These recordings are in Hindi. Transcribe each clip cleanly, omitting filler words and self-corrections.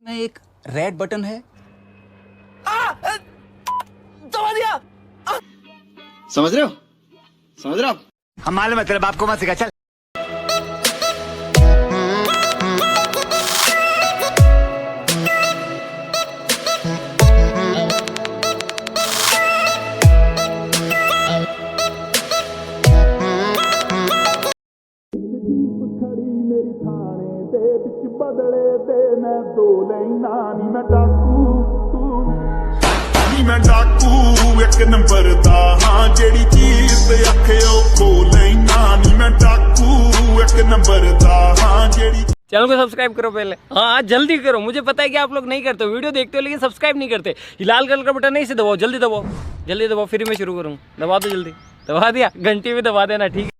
में एक रेड बटन है। दबा दिया। समझ रहे हो? समझ रहे हो? हम मालूम है तेरे बाप को मत सिखा, चल। मैं डाकू एक नंबर दा हां जेड़ी चीज ते अखियो खो लेना नी मैं डाकू एक नंबर दा हां जेड़ी। चैनल को सब्सक्राइब करो पहले, हाँ जल्दी करो। मुझे पता है कि आप लोग नहीं करते हो, वीडियो देखते हो लेकिन सब्सक्राइब नहीं करते। ये लाल कलर का बटन नहीं से दबाओ, जल्दी दबाओ, जल्दी दबाओ, फिर मैं शुरू करूँ। दबा दो जल्दी, दबा दिया, घंटी भी दबा देना, ठीक है।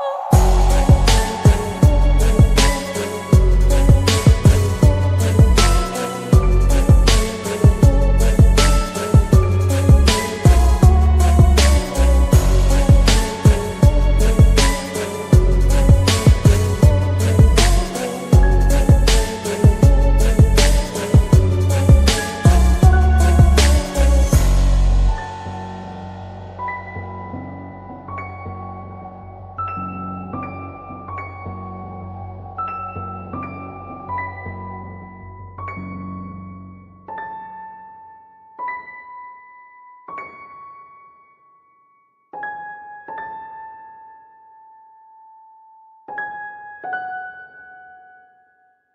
oh.